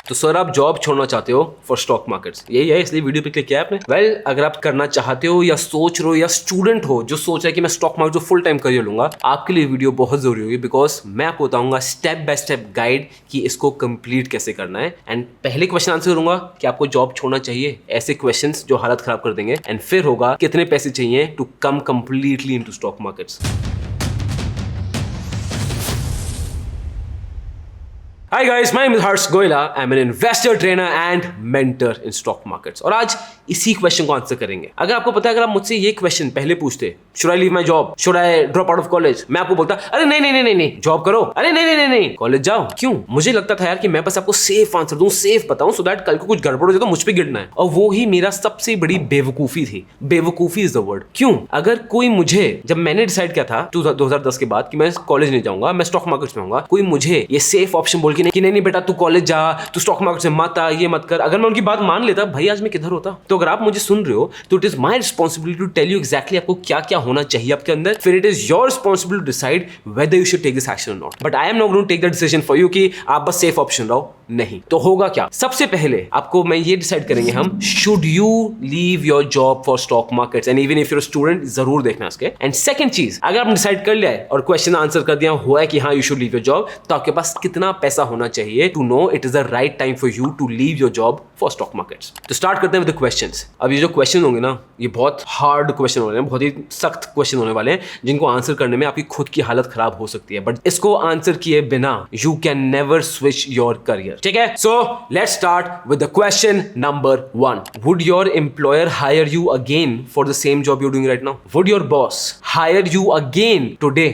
तो सर आप जॉब छोड़ना चाहते हो फॉर स्टॉक मार्केट्स, यही है इसलिए वीडियो पे क्लिक किया आपने। वेल अगर आप करना चाहते हो या सोच रहे हो या स्टूडेंट हो जो सोच रहा है कि मैं स्टॉक मार्केट जो फुल टाइम करियर लूंगा, आपके लिए वीडियो बहुत जरूरी होगी बिकॉज मैं आपको बताऊंगा स्टेप बाय स्टेप गाइड कि इसको कंप्लीट कैसे करना है। एंड पहले क्वेश्चन आंसर करूंगा कि आपको जॉब छोड़ना चाहिए, ऐसे क्वेश्चंस जो हालत खराब कर देंगे। एंड फिर होगा कितने पैसे चाहिए to come completely into stock markets. Hi guys, my name is Harsh Goyla. I'm an investor, trainer and mentor in stock markets. और आज इसी क्वेश्चन को आंसर करेंगे। अगर आपको पता है, अगर आप मुझसे ये क्वेश्चन पहले पूछते, should I leave my job? Should I drop out of college? मैं आपको बोलता, अरे नहीं, जॉब करो। अरे नहीं, कॉलेज जाओ। क्यों? मुझे लगता था यार कि मैं बस आपको सेफ आंसर दूं, सेफ बताऊं, सो दैट कल को कुछ गड़बड़ हो जाए तो मुझ पे गिरना है। और वो ही मेरा सबसे बड़ी बेवकूफी थी। बेवकूफी इज द वर्ड। क्यों? अगर कोई मुझे, जब मैंने डिसाइड किया था 2010 के बाद कि मैं कॉलेज नहीं जाऊंगा, मैं स्टॉक मार्केट्स में आऊंगा, कोई मुझे ये सेफ ऑप्शन बोल के नहीं बेटा तू कॉलेज जा, तू स्टॉक मार्केट में मत आ, ये मत कर, अगर मैं उनकी बात मान लेता, भाई आज मैं किधर होता। तो अगर आप मुझे सुन रहे हो तो it is my responsibility to tell you exactly आपको क्या क्या होना चाहिए आपके अंदर, फिर it is your responsibility to decide whether you should take this action और not. But I am not going to take the decision for you कि आप बस सेफ ऑप्शन रहो। नहीं तो होगा क्या, सबसे पहले आपको मैं ये डिसाइड करेंगे हम, should you leave your job for stock markets and even if you're student, जरूर देखना इसके। एंड सेकंड चीज, अगर आपने डिसाइड कर लिया है और क्वेश्चन आंसर कर दिया हुआ है कि हाँ you should leave your job, तो आपके पास कितना पैसा होना चाहिए to know it is the right time for you to leave your job for stock markets. तो स्टार्ट करते हैं विद द क्वेश्चंस। अब ये जो क्वेश्चन होंगे ना, ये बहुत हार्ड क्वेश्चन होने हैं, बहुत ही सख्त क्वेश्चन होने वाले हैं, जिनको आंसर करने में आपकी खुद की हालत खराब हो सकती है। बट इसको आंसर किए बिना you can never switch your career. ठीक है, सो let's start with the question number 1. Would your employer hire you again for the same job you're doing right now? Would your boss hire you again today?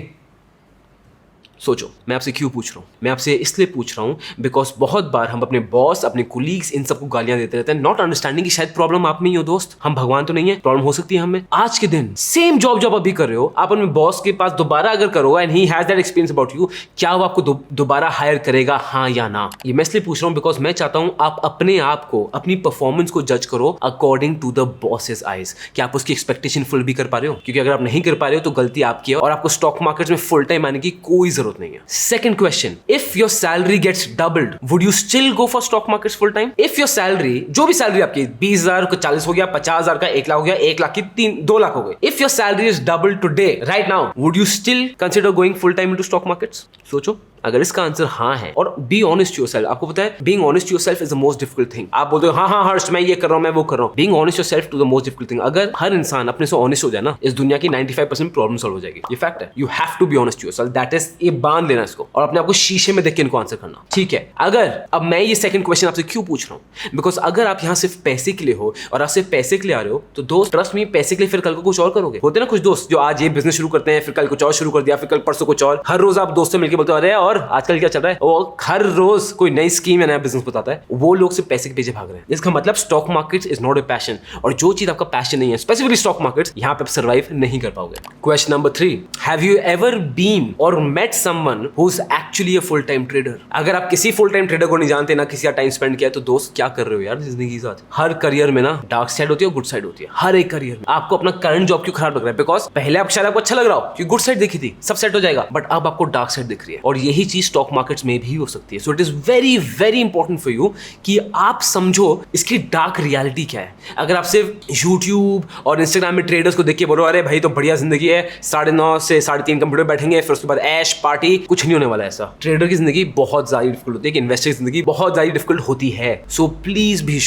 सोचो, मैं आपसे क्यों पूछ रहा हूँ? मैं आपसे इसलिए पूछ रहा हूँ बिकॉज बहुत बार हम अपने बॉस, अपने कुलीग्स, इन सबको गालियां देते रहते हैं, नॉट अंडरस्टैंडिंग कि शायद प्रॉब्लम आप में ही हो दोस्त, हम भगवान तो नहीं है, प्रॉब्लम हो सकती है हमें। आज के दिन सेम जॉब जब अभी कर रहे हो, आप अपने बॉस के पास दोबारा अगर करो and he has that experience about you, क्या वो आपको दोबारा हायर करेगा, हाँ या ना? ये मैं इसलिए पूछ रहा हूँ बिकॉज मैं चाहता हूँ आप अपने आप को, अपनी परफॉर्मेंस को जज करो according to the boss's eyes, कि आप उसकी एक्सपेक्टेशन फुल भी कर पा रहे हो। क्योंकि अगर आप नहीं कर पा रहे हो तो गलती आपकी है और आपको स्टॉक मार्केट में फुल टाइम आने की कोई जरूरत नहीं है। Second question, if your salary gets doubled, would you still go for stock markets full time? If your salary, जो भी सैलरी आपकी 20,000 को 40 हो गया, 50,000 का 1 लाख हो गया, 1 लाख की 2 लाख हो गए, if your salary is doubled today, right now, would you still consider going full time into stock markets? सोचो, अगर इसका आंसर हाँ है, और बी ऑनेस्ट टू योरसेल्फ, आपको पता है being honest to yourself is the most difficult thing. आप बोलते हो हाँ हर्ष मैं ये कर रहा हूँ, मैं वो कर रहा हूँ, being honest yourself to the most difficult thing. अगर हर इंसान अपने से ऑनेस्ट हो जाए ना, इस दुनिया की 95% प्रॉब्लम सॉल्व हो जाएगी। ये फैक्ट है, you have to be honest to yourself, that is, ये बांध लेना इसको और अपने आपको शीशे में देख के इनको आंसर करना। ठीक है, अगर अब मैं ये सेकंड क्वेश्चन आपसे क्यों पूछ रहा हूँ, बिकॉज अगर आप यहाँ सिर्फ पैसे के लिए हो और आप सिर्फ पैसे के लिए आ रहे हो, तो दोस्त ट्रस्ट मी, पैसे के लिए फिर कल को कुछ और करोगे। होते ना कुछ दोस्त जो आज ये बिजनेस शुरू करते हैं, फिर कल कुछ और शुरू कर दिया, फिर कल परसों कुछ और, हर रोज आप दोस्तों मिलकर बोलते हो अरे और आजकल क्या चल रहा है, वो हर रोज कोई नई स्कीम या नया बिजनेस बताता है। वो लोग सिर्फ पैसे के पीछे भाग रहे हैं। इसका मतलब stock market is not a passion, और जो चीज आपका पैशन नहीं है, स्पेसिफिकली स्टॉक मार्केट, यहाँ पे सर्वाइव नहीं कर पाओगे। Question number 3, have you ever been और met someone who is actually a full time trader? अगर आप किसी फुल टाइम ट्रेडर को नहीं जानते ना, किसी का टाइम स्पेंड किया, तो दोस्त क्या कर रहे हो यार जिंदगी के साथ? हर करियर में ना डार्क साइड होती है और गुड साइड होती है, हर एक करियर में। आपको अपना करंट जॉब क्यों खराब लग रहा है? बिकॉज पहले आप शायद आपको अच्छा लग रहा हो क्योंकि गुड साइड देखी थी, सब सेट हो जाएगा, बट अब आपको डार्क साइड दिख रही है, और यही चीज स्टॉक मार्केट्स में भी हो सकती है। So it is very very important for you कि आप समझो इसकी डार्क रियलिटी क्या है। अगर आप सिर्फ यूट्यूब और इंस्टाग्राम में ट्रेडर्स को देख के बोलो अरे भाई तो बढ़िया जिंदगी है, 9:30 से 3:30 कंप्यूटर बैठेंगे, फिर उसके बाद ऐश पार्टी, कुछ नहीं होने वाला है ऐसा। ट्रेडर की जिंदगी बहुत ज्यादा डिफिकल्ट होती है, कि इन्वेस्टर की जिंदगी बहुत ज्यादा डिफिकल्ट होती है। सो प्लीज बी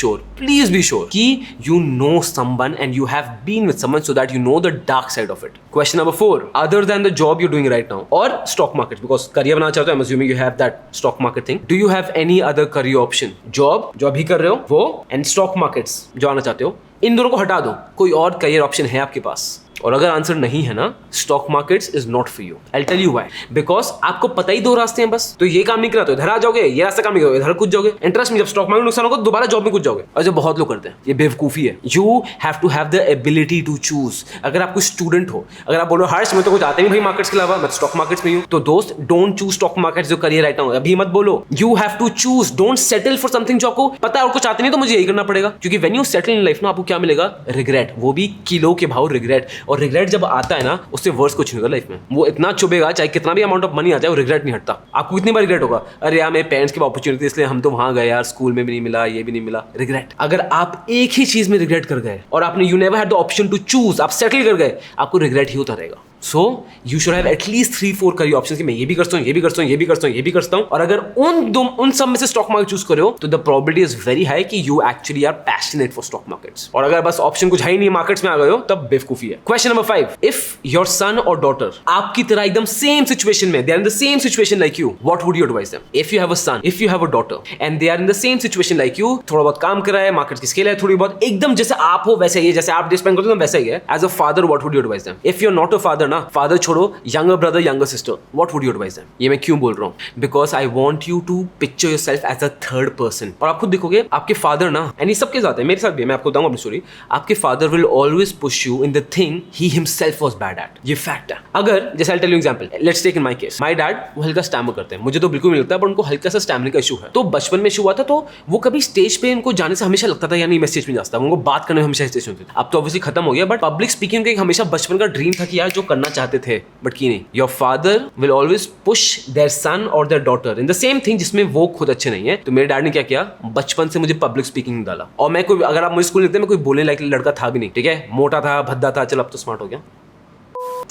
श्योर कि you know someone and you have been with someone so that you know the dark side of it. Question number 4, other than the job you doing right now और stock market, because career बनाना चाहते हो, I am assuming you have that stock market thing, do you have any other career option? Job जो अभी कर रहे हो वो, एंड स्टॉक मार्केट्स जो आना चाहते हो, इन दोनों को हटा दो, कोई और करियर ऑप्शन है आपके पास? और अगर आंसर नहीं है ना, stock markets is not for you. I tell you why, because आपको पता ही 2 रास्ते हैं बस, तो ये काम नहीं करा तो इधर आ जाओगे, ये रास्ता काम नहीं करोगे इधर कूद जाओगे। इंटरेस्ट में जब स्टॉक मार्केट नुकसान होगा तो दोबारा जॉब में कूद जाओगे, और जो बहुत लोग करते हैं, ये बेवकूफी है। You have to have the ability to choose. अगर आप कोई स्टूडेंट हो, अगर आप बोलो हर्ष मैं तो कुछ आते नहीं भाई मार्केट्स के अलावा, मैं स्टॉक मार्केट्स में हूँ, तो दोस्त डोंट चूज स्टॉक मार्केट्स जो करियर राइट नाउ, अभी मत बोलो। You have to choose, don't settle for something जो आपको पता है और कुछ आते नहीं तो मुझे यही करना पड़ेगा, क्योंकि when you settle in life ना, आपको क्या मिलेगा? रिग्रेट, वो भी किलो के भाव रिग्रेट। और रिग्रेट जब आता है ना, उससे वर्स कुछ नहीं होगा लाइफ में। वो इतना चुभेगा, चाहे कितना भी अमाउंट ऑफ मनी आ जाए, वो रिग्रेट नहीं हटता। आपको कितनी बार रिग्रेट होगा, अरे यार मेरे पेरेंट्स की अपॉर्चुनिटी इसलिए हम तो वहां गए यार, स्कूल में भी नहीं मिला, ये भी नहीं मिला, रिग्रेट। अगर आप एक ही चीज में रिग्रेट कर गए और आपने you never had the option to choose, आप सेटल कर गए, आपको रिग्रेट ही होता रहेगा। So you should have at least 3-4 career options कि मैं ये भी करता हूँ, ये भी करता हूँ, ये भी करता हूँ, ये भी करता हूँ। और अगर उन सब में से स्टॉक मार्केट चूज करो तो the probability is very high कि you actually are passionate for stock markets. और अगर बस ऑप्शन कुछ है ही नहीं, मार्केट्स में आ गए हो, तब बेवकूफी है। Question number 5, if your son और डॉटर आपकी तरह एकदम सेम सिचुएशन में, they are in the same situation like you, what would you advise them? If you have a son, if you have a daughter and they are in the same situation like you, थोड़ा बहुत काम कर रहा है, market की skill है थोड़ी बहुत, एकदम जैसे आप हो वैसे ही है, जैसे आप डिस्पेंड करते हो वैसा ही है। As a father what would you advise them? If you are not a father ना, फादर छोड़ो, younger brother, younger sister, what would you advise them? ये मैं क्यों बोल रहा हूँ? Because I want you to picture yourself as a third person. और आप खुद देखोगे आपके फादर ना, एंड ये सबके साथ है, मेरे साथ भी है, मैं आपको बताऊंगा अपनी स्टोरी, आपके father will always push you in the thing he himself was bad at. ये फैक्ट है। अगर जैसे I'll tell you example, let's take in my case, my dad वो हल्का स्टैमर करते हैं, मुझे तो बिल्कुल नहीं लगता, पर उनको हल्का सा स्टैमरिंग का इशू है। तो बचपन में इशू हुआ था, तो वो कभी स्टेज पे उनको जाने से हमेशा लगता था यार नहीं मैं स्टेज पे जा सकता, उनको बात करने में हमेशा हेजिटेशन होती थी। अब तो ऑब्वियसली खत्म हो गया, बट पब्लिक स्पीकिंग का एक हमेशा बचपन का ड्रीम था कि यार जो करना चाहते थे बट की नहीं। Your father will always push their son और their daughter in the same thing जिसमें वो खुद अच्छे नहीं है। तो मेरे डैड ने क्या किया, बचपन से मुझे पब्लिक स्पीकिंग में डाला। और मैं कोई, अगर आप मुझे स्कूल लिखते, मैं कोई बोलने लायक लड़का था भी नहीं, ठीक है, मोटा था, भद्दा था, चलो अब तो स्मार्ट हो गया,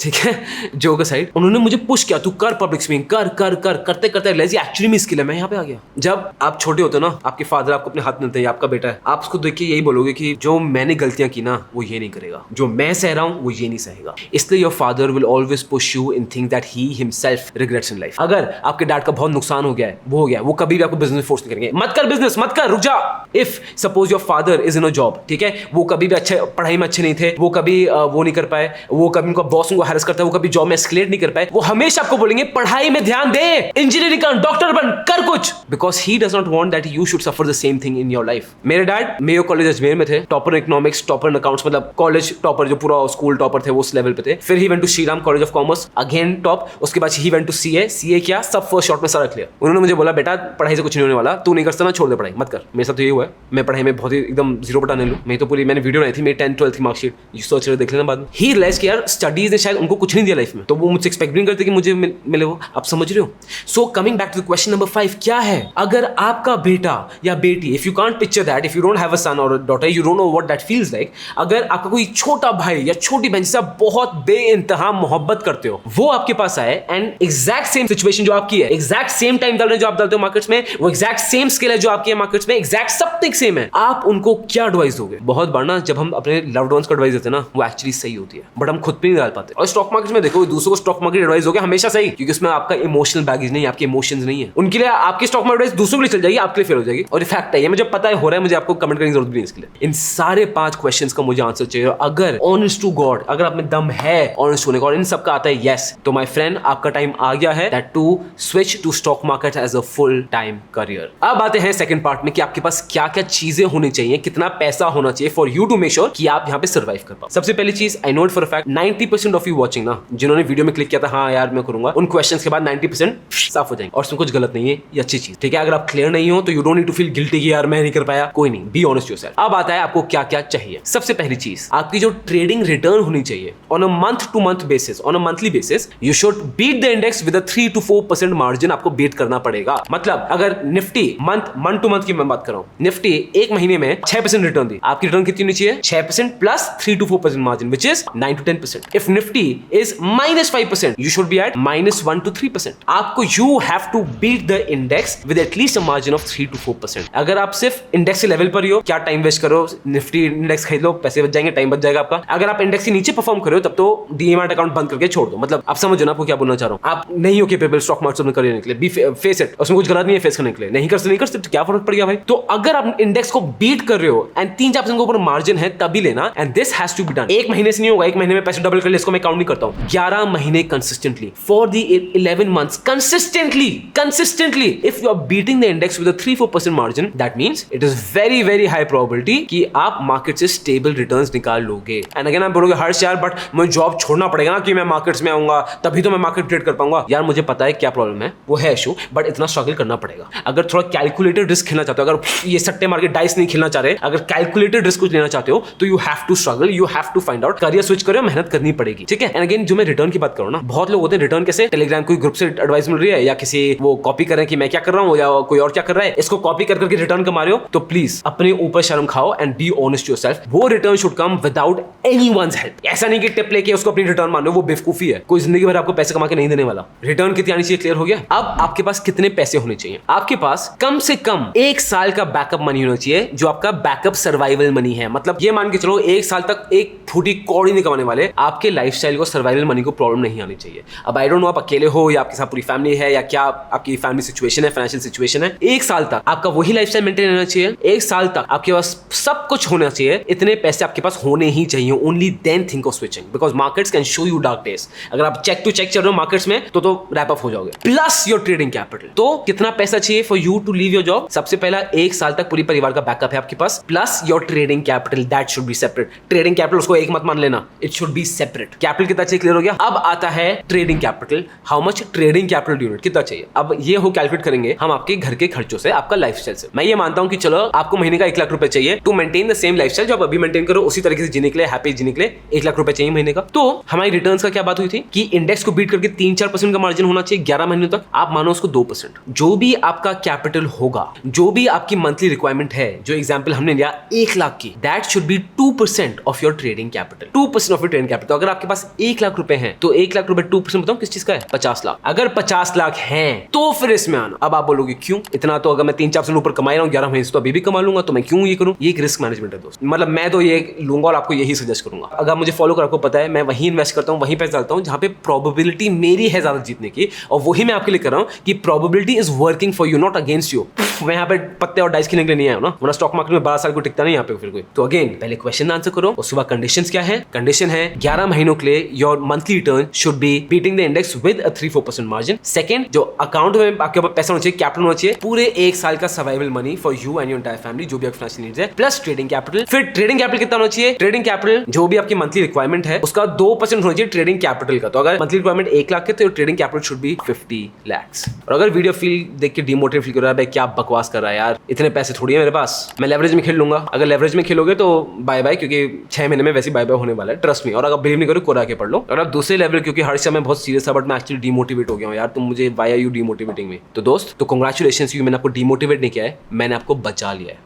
ठीक है, जोक असाइड। उन्होंने मुझे पुश किया, तू कर पब्लिक स्पीकिंग, कर कर कर, करते करते एक्चुअली में स्किल है, मैं यहाँ पे आ गया। जब आप छोटे होते हो ना, आपके फादर आपको अपने हाथ मिलते हैं, आपका बेटा है, आप उसको देख के यही बोलोगे कि जो मैंने गलतियां की ना वो ये नहीं करेगा, जो मैं सह रहा हूँ वो ये नहीं सहेगा। इसलिए your father will always push you in things that he himself regrets in life. अगर आपके डैड का बहुत नुकसान हो गया है, वो हो गया, वो कभी भी आपको बिजनेस फोर्स नहीं करेंगे, मत कर बिजनेस, मत कर, रुक जा। If suppose your father is in a job, ठीक है, वो कभी भी अच्छे पढ़ाई में अच्छे नहीं थे, वो कभी वो नहीं कर पाए, वो कभी उनका बॉस उनको हैरेस करता है, वो कभी जॉब में एस्केलेट नहीं कर पाए, वो हमेशा आपको बोलेंगे पढ़ाई में ध्यान दे, इंजीनियरिंग कर, डॉक्टर बन, कर कुछ, because he does not want that you should suffer the same thing in your life. मेरे डैड मेयो कॉलेज अजमेर में थे, topper in economics, topper in accounts, मतलब कॉलेज टॉपर, जो पूरा स्कूल टॉपर थे वो उस लेवल पे थे। फिर ही went to Shriram college of commerce, again top. उसके बाद ही वेंट टू सीए किया, सब फर्स्ट शॉट में सारा क्लियर। उन्होंने मुझे बोला बेटा पढ़ाई से कुछ नहीं होने वाला, तू नहीं करता ना, छोड़ दे पढ़ाई, मत कर। मेरे साथ तो ये हुआ है, मैं पढ़ाई में बहुत ही एकदम 0 बटा नहीं लूं। मैं तो पूरी, मैंने वीडियो बनाई थी मेरी 10th-12th की मार्कशीट, यू सर्च कर देख लेना बाद में। ही रियलाइज कि यार स्टडीज ने शायद उनको कुछ नहीं दिया लाइफ में, तो वो मुझसे एक्सपेक्ट नहीं करते कि मुझे मिले वो। आप समझ रहे हो? So coming back to the question number 5, क्या है अगर आपका बेटा या बेटी, if you can't picture that, if you don't have a son और daughter, you don't know what that feels like, अगर आपका कोई छोटा भाई या छोटी बहन जिससे आप बहुत बेइंतहा मोहब्बत करते हो, वो आपके पास आए एंड एग्जैक्ट सेम सिचुएशन जो आपकी है, एग्जैक्ट सेम टाइम डाल रहे जो आप डालते हो मार्केट्स में, वो एग्जैक्ट सेम स्किल है जो आपकी है मार्केट्स में, एग्जैक्ट सब कुछ सेम है, आप उनको क्या एडवाइस दोगे? बहुत बार ना जब हम अपने लव्ड वंस को एडवाइस देते हैं ना, वो एक्चुअली सही होती है, बट हम खुद पे नहीं डाल पाते। और स्टॉक मार्केट में देखो, दूसरों को स्टॉक मार्केट एडवाइस दोगे हमेशा सही, क्योंकि उसमें आपका इमोशनल बैगेज नहीं है, आपके इमोशंस नहीं है। उनके लिए आपकी स्टॉक मार्केट एडवाइस दूसरों के लिए चल जाएगी, आपके लिए फेल हो जाएगी। और फैक्ट है, ये मुझे पता है, हो रहा है, मुझे आपको कमेंट करने की जरूरत भी नहीं इसके लिए। इन सारे 5 क्वेश्चंस का मुझे आंसर चाहिए। अगर ऑनेस्ट टू गॉड, अगर आप में दम है ऑनेस्ट होने का और इन सब का आता है यस, तो माय फ्रेंड आपका टाइम आ गया है that to switch to stock market as a full time career. अब आते हैं सेकंड पार्ट में कि आपके पास क्या क्या चीजें होनी चाहिए, कितना पैसा होना चाहिए for you to make sure कि आप यहाँ पे सर्वाइव कर पाओ। सबसे पहली चीज, I know it for a fact, 90% of you watching ना, जिन्होंने वीडियो में क्लिक किया था हाँ यार मैं करूंगा, उन क्वेश्चंस के बाद 90% साफ हो जाएंगे और उसमें कुछ गलत नहीं है, ये अच्छी चीज, ठीक है। अगर आप क्लियर नहीं हो तो you don't need to feel guilty कि यार मैं नहीं कर पाया, कोई नहीं, बी ऑनेस्ट योरसेल्फ। अब आता है आपको क्या क्या चाहिए। सबसे पहली चीज, आपकी जो ट्रेडिंग रिटर्न होनी चाहिए on a month to month basis, on a monthly basis, you should beat the index with a 3 to 4% margin, आपको बीट करना पड़ेगा। मतलब अगर निफ्टी मंथ टू मंथ की मैं बात कर रहा हूं, निफ्टी एक महीने में 6% रिटर्न दी, आपकी रिटर्न कितनी होनी चाहिए? 6% plus 3 to 4% margin, which is 9 to 10%. If Nifty is -5%, you should be at -1 to 3%. आपको you have to beat the index with at least a margin of 3 to 4%. अगर आप सिर्फ इंडेक्स के level पर ही हो, क्या टाइम वेस्ट करो, Nifty index खरीद लो, पैसे बच जाएंगे, टाइम बच जाएगा आपका। अगर आप इंडेक्स के नीचे परफॉर्म करो तब तो डीमैट अकाउंट बंद करके छोड़ दो। मतलब आप समझो ना आपको क्या बोलना चाह रहा हूं। आप नहीं हो केपेबल स्टॉक मार्केट में करने के लिए, बी फेस इट, उसमें कुछ गलत नहीं है फेस करने के लिए, नहीं कर सकते क्या फर्क पड़ गया भाई। तो अगर आप इंडेक्स को बीट कर रहे हो एंड 3-4% के ऊपर मार्जिन है तभी लेना, and this has to be done. एक महीने से नहीं होगा, एक महीने में पैसे डबल कर ले, इसको मैं काउंट नहीं करता हूं, 11 महीने consistently for the 11 months consistently if you are beating the index with a 3-4% margin, that means it is very high probability कि आप मार्केट से स्टेबल रिटर्न्स निकाल लोगे। एंड अगेन आप बोलोगे हर्ष यार बट मुझे जॉब छोड़ना पड़ेगा ना कि मैं मार्केट्स में आऊंगा तभी तो मैं मार्केट ट्रेड कर पाऊंगा। यार मुझे पता है क्या प्रॉब्लम है, वो है इशू, बट इतना स्ट्रगल करना पड़ेगा। अगर थोड़ा कैलकुलेटेड रिस्क खेलना चाहते हो, अगर ये सट्टे मार के डाइस नहीं खेलना चाह रहे, अगर कैलकुलेटेड रिस्क कुछ लेना चाहते हो तो you have to struggle, you have to find out, career switch करो, मेहनत करनी पड़ेगी, ठीक है। एंड अगेन जो मैं रिटर्न की बात करूं ना, बहुत लोग होते हैं रिटर्न कैसे, टेलीग्राम कोई ग्रुप से एडवाइस मिल रही है या किसी वो कॉपी करें कि मैं क्या कर रहा हूं या कोई और क्या कर रहा है, इसको कॉपी कर करके रिटर्न कमा रहे हो, तो प्लीज अपने ऊपर शर्म खाओ एंड बी ऑनेस्ट योरसेल्फ। वो return should come without anyone's help. ऐसा नहीं कि टिप लेके उसको अपनी रिटर्न मान लो, वो बेवकूफी है। कोई जिंदगी भर आपको पैसे कमा के नहीं देने वाला। रिटर्न कितनी आनी चाहिए, क्लियर हो गया। अब आपके पास कितने पैसे होने चाहिए, आपके पास कम से कम 1 साल का बैकअप मनी होना चाहिए, जो आपका बैकअप सर्वाइवल मनी है। मतलब ये मान के चलो 1 साल तक एक फूटी कौड़ी नहीं कमाने वाले, आपके लाइफस्टाइल को, सर्वाइवल मनी को प्रॉब्लम नहीं आनी चाहिए। अब आई डोंट नो आप अकेले हो या आपके साथ पूरी फैमिली है या क्या आपकी फैमिली सिचुएशन है, फाइनेंशियल सिचुएशन है। 1 साल तक आपका वही लाइफस्टाइल मेंटेन रहना चाहिए। 1 साल तक आपके पास सब कुछ होना चाहिए, इतने पैसे आपके पास होने ही चाहिए। Only then think of switching, because markets can show you dark days. अगर आप चेक टू चेक चल रहे हो मार्केट्स में तो रैप अप हो जाओगे। Plus your trading capital. तो कितना पैसा चाहिए for you to leave your job? सबसे पहला 1 साल तक पूरी परिवार का बैकअप है आपके पास, plus your trading capital, that should be separate. Trading capital उसको एक मत मान लेना, it should be separate. Capital कितना चाहिए, क्लियर हो गया। अब आता है trading capital, how much trading capital unit कितना चाहिए। अब ये हो कैलकुलेट करेंगे हम आपके घर के खर्चों से, आपका लाइफस्टाइल से। मैं ये मानता हूं कि चलो आपको महीने का 1 लाख रुपए चाहिए to maintain the same lifestyle जो आप अभी मेंटेन करो, उसी तरीके से जीने के लिए, हैप्पी जीने के लिए 1 लाख रुपए चाहिए महीने का। तो हमारी रिटर्न्स का क्या बात हुई थी कि इंडेक्स को बीट करके 3-4% का मार्जिन होना चाहिए 11 महीनों तक। आप मानो उसको 2%। जो भी आपका कैपिटल होगा, जो भी आपकी मंथली रिक्वायरमेंट है, जो एग्जांपल हमने लिया 1 लाख की, that should B 2% of your trading capital. 2% of your trading capital. तो अगर आपके पास 1 लाख रुपए हैं तो 1 लाख रुपए 2% बताओ किस चीज का है, 50 लाख। अगर 50 लाख हैं तो फिर इसमें आना। अब आप बोलोगे क्यों इतना, तो अगर मैं 3-4% ऊपर कमा रहा हूँ 11 महीने से तो अभी भी कमा लूंगा, तो मैं क्यों ये करूं? ये एक रिस्क मैनेजमेंट है दोस्त। मतलब मैं तो ये लूंगा और आपको यही सजेस्ट करूंगा। अगर मुझे फॉलो कर, आपको पता है मैं वहीं इन्वेस्ट करता हूं, वहीं पैसे डालता हूं जहां पे प्रोबेबिलिटी मेरी है ज्यादा जीतने की, और वही मैं आपके लिए कर रहा हूं कि probability is working for you, not against you. मैं यहाँ पे पत्ते और डाइस खेलने के लिए नहीं आया हूं ना, वरना स्टॉक मार्केट में 12 साल को टिकता नहीं यहाँ पे फिर कोई। तो अगेन पहले क्वेश्चन आंसर करो, उसके बाद कंडीशंस क्या है। कंडीशन है 11 महीनों के लिए your monthly return should be beating the index with a 3-4% margin. Second, जो अकाउंट में आपके पास पैसा होना चाहिए, कैपिटल होना चाहिए, पूरे 1 साल का survival money for you and your entire family, जो भी आपकी फाइनेंशियल नीड्स है, प्लस ट्रेडिंग कैपिटल। फिर ट्रेडिंग कैपिटल कितना होना चाहिए? ट्रेडिंग कैपिटल जो भी आपकी मंथली रिक्वायरमेंट है उसका 2% होना चाहिए ट्रेडिंग कैपिटल का। तो अगर मंथली रिक्वायरमेंट 1 लाख है तो trading capital should be 50 lakhs। और अगर वीडियो फील देख के डिमोटिवेट फील कर रहा है, क्या बकवास कर रहा है यार, इतने पैसे थोड़ी है मेरे पास, मैं लेवरेज में खेल लूंगा। अगर लेवरेज में खेलोगे तो बाय बाय, क्योंकि 6 महीने में वैसे बाय बाय होने वाला है, ट्रस्ट मी। और अगर बिलीव नहीं करो कोरा के पढ़ लो। और अब दूसरे लेवल, क्योंकि हर समय बहुत सीरियस था बट मैं एक्चुअली डिमोटिवेट हो गया हूं यार, तुम मुझे व्हाई आर यू डिमोटिवेटिंग मी। तो दोस्त, तो कांग्रेचुलेशंस, मैंने आपको डिमोटिवेट नहीं किया है, मैंने आपको बचा लिया है।